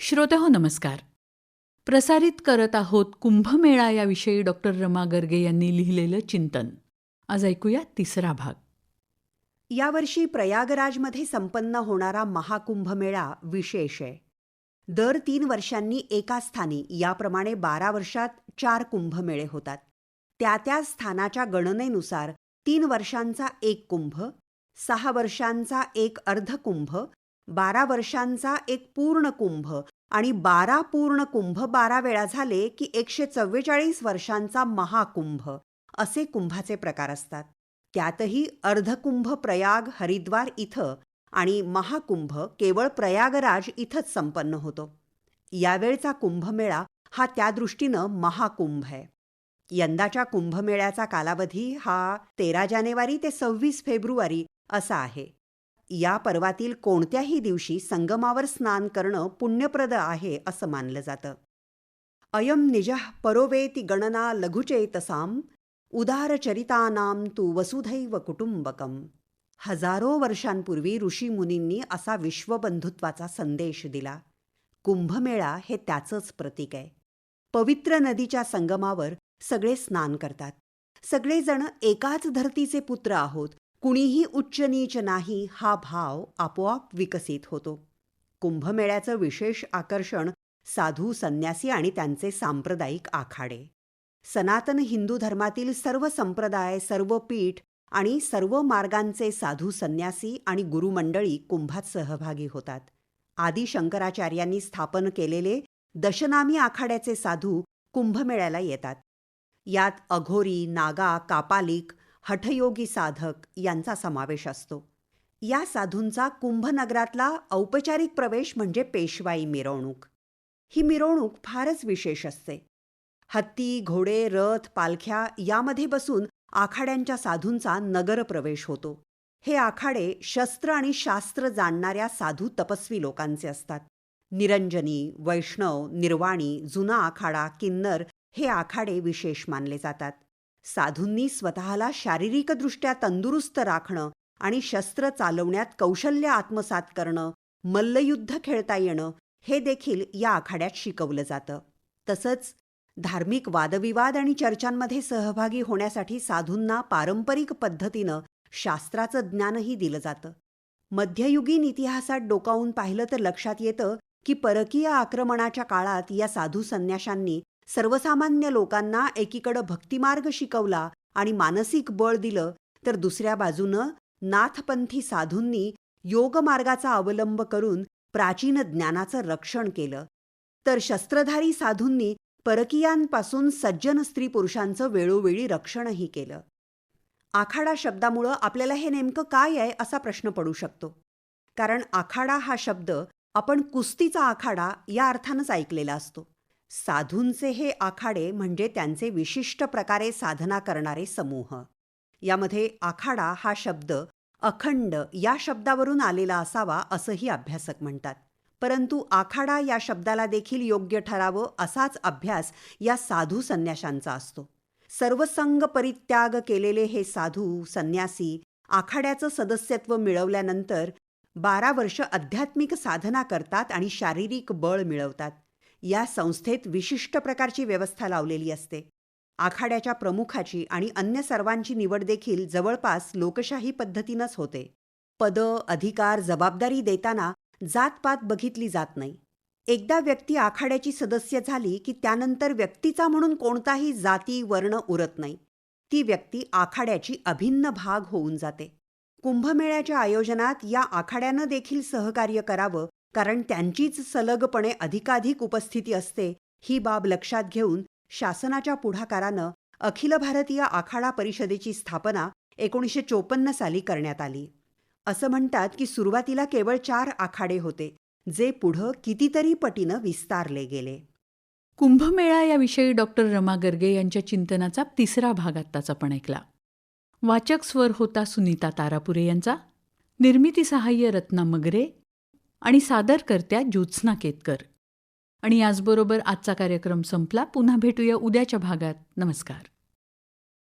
श्रोतेहो नमस्कार. प्रसारित करत आहोत कुंभमेळा याविषयी डॉक्टर रमा गर्गे यांनी लिहिलेलं चिंतन. आज ऐकूया तिसरा भाग. यावर्षी प्रयागराजमध्ये संपन्न होणारा महाकुंभमेळा विशेष आहे. दर 3 वर्षांनी एका स्थानी याप्रमाणे 12 वर्षात 4 कुंभमेळे होतात. त्या स्थानाच्या गणनेनुसार 3 वर्षांचा एक कुंभ, 6 वर्षांचा एक अर्धकुंभ, 12 वर्षांचा एक पूर्ण कुंभ आणि 12 पूर्ण कुंभ 12 वेळा झाले की 144 वर्षांचा महाकुंभ असे कुंभाचे प्रकार असतात. त्यातही अर्धकुंभ प्रयाग हरिद्वार इथं आणि महाकुंभ केवळ प्रयागराज इथंच संपन्न होतो. यावेळचा कुंभमेळा हा त्या दृष्टीनं महाकुंभ आहे. यंदाच्या कुंभमेळ्याचा कालावधी हा 13 जानेवारी ते 26 फेब्रुवारी असा आहे. या पर्वातील कोणत्याही दिवशी संगमावर स्नान करणं पुण्यप्रद आहे असं मानलं जातं. अयं निजः परोवेति गणना लघुचेतसाम उदारचरितानां तु वसुधैव कुटुंबकम. हजारो वर्षांपूर्वी ऋषीमुनींनी असा विश्वबंधुत्वाचा संदेश दिला. कुंभमेळा हे त्याचंच प्रतीक आहे. पवित्र नदीच्या संगमावर सगळे स्नान करतात. सगळेजण एकाच धरतीचे पुत्र आहोत, कुणीही उच्च नीच नाही हा भाव आपोआप विकसित होतो. कुंभमेळ्याचं विशेष आकर्षण साधू संन्यासी आणि त्यांचे सांप्रदायिक आखाडे. सनातन हिंदू धर्मातील सर्व संप्रदाय, सर्व पीठ आणि सर्व मार्गांचे साधू संन्यासी आणि गुरुमंडळी कुंभात सहभागी होतात. आदी शंकराचार्यांनी स्थापन केलेले दशनामी आखाड्याचे साधू कुंभमेळ्याला येतात. यात अघोरी, नागा, कापालिक, हठयोगी साधक यांचा समावेश असतो. या साधूंचा कुंभनगरातला औपचारिक प्रवेश म्हणजे पेशवाई मिरवणूक. ही मिरवणूक फारच विशेष असते. हत्ती, घोडे, रथ, पालख्या यामध्ये बसून आखाड्यांच्या साधूंचा नगर प्रवेश होतो. हे आखाडे शस्त्र आणि शास्त्र जाणणाऱ्या साधू तपस्वी लोकांचे असतात. निरंजनी, वैष्णव, निर्वाणी, जुना आखाडा, किन्नर हे आखाडे विशेष मानले जातात. साधूंनी स्वतःला शारीरिकदृष्ट्या तंदुरुस्त राखणं आणि शस्त्र चालवण्यात कौशल्य आत्मसात करणं, मल्लयुद्ध खेळता येणं हे देखील या आखाड्यात शिकवलं जातं. तसंच धार्मिक वादविवाद आणि चर्चांमध्ये सहभागी होण्यासाठी साधूंना पारंपरिक पद्धतीनं शास्त्राचं ज्ञानही दिलं जातं. मध्ययुगीन इतिहासात डोकावून पाहिलं तर लक्षात येतं की परकीय आक्रमणाच्या काळात या साधू संन्याशांनी सर्वसामान्य लोकांना एकीकडं भक्तिमार्ग शिकवला आणि मानसिक बळ दिलं, तर दुसऱ्या बाजूनं नाथपंथी साधूंनी योगमार्गाचा अवलंब करून प्राचीन ज्ञानाचं रक्षण केलं. तर शस्त्रधारी साधूंनी परकीयांपासून सज्जन स्त्री पुरुषांचं वेळोवेळी रक्षणही केलं. आखाडा शब्दामुळं आपल्याला हे नेमकं काय आहे असा प्रश्न पडू शकतो. कारण आखाडा हा शब्द आपण कुस्तीचा आखाडा या अर्थानंच ऐकलेला असतो. साधूंचे हे आखाडे म्हणजे त्यांचे विशिष्ट प्रकारे साधना करणारे समूह. यामध्ये आखाडा हा शब्द अखंड या शब्दावरून आलेला असावा असंही अभ्यासक म्हणतात. परंतु आखाडा या शब्दाला देखील योग्य ठरावं असाच अभ्यास या साधू संन्याशांचा असतो. सर्वसंग परित्याग केलेले हे साधू संन्यासी आखाड्याचं सदस्यत्व मिळवल्यानंतर 12 वर्ष आध्यात्मिक साधना करतात आणि शारीरिक बळ मिळवतात. या संस्थेत विशिष्ट प्रकारची व्यवस्था लावलेली असते. आखाड्याच्या प्रमुखाची आणि अन्य सर्वांची निवड देखील जवळपास लोकशाही पद्धतीनंच होते. पदं, अधिकार, जबाबदारी देताना जातपात बघितली जात नाही. एकदा व्यक्ती आखाड्याची सदस्य झाली की त्यानंतर व्यक्तीचा म्हणून कोणताही जाती, वर्ण उरत नाही. ती व्यक्ती आखाड्याची अभिन्न भाग होऊन जाते. कुंभमेळ्याच्या आयोजनात या आखाड्यानं देखील सहकार्य करावं, कारण त्यांचीच सलगपणे अधिकाधिक उपस्थिती असते. ही बाब लक्षात घेऊन शासनाच्या पुढाकारानं अखिल भारतीय आखाडा परिषदेची स्थापना 1954 साली करण्यात आली. असं म्हणतात की सुरुवातीला केवळ 4 आखाडे होते, जे पुढं कितीतरी पटीनं विस्तारले गेले. कुंभमेळा याविषयी डॉक्टर रमा गर्गे यांच्या चिंतनाचा तिसरा भाग आत्ताच आपण ऐकला. वाचक स्वर होता सुनीता तारापुरे यांचा, निर्मिती सहाय्य रत्ना मगरे आणि सादरकर्त्या ज्योत्स्ना केतकर. आणि याचबरोबर आजचा कार्यक्रम संपला. पुन्हा भेटूया उद्याच्या भागात. नमस्कार.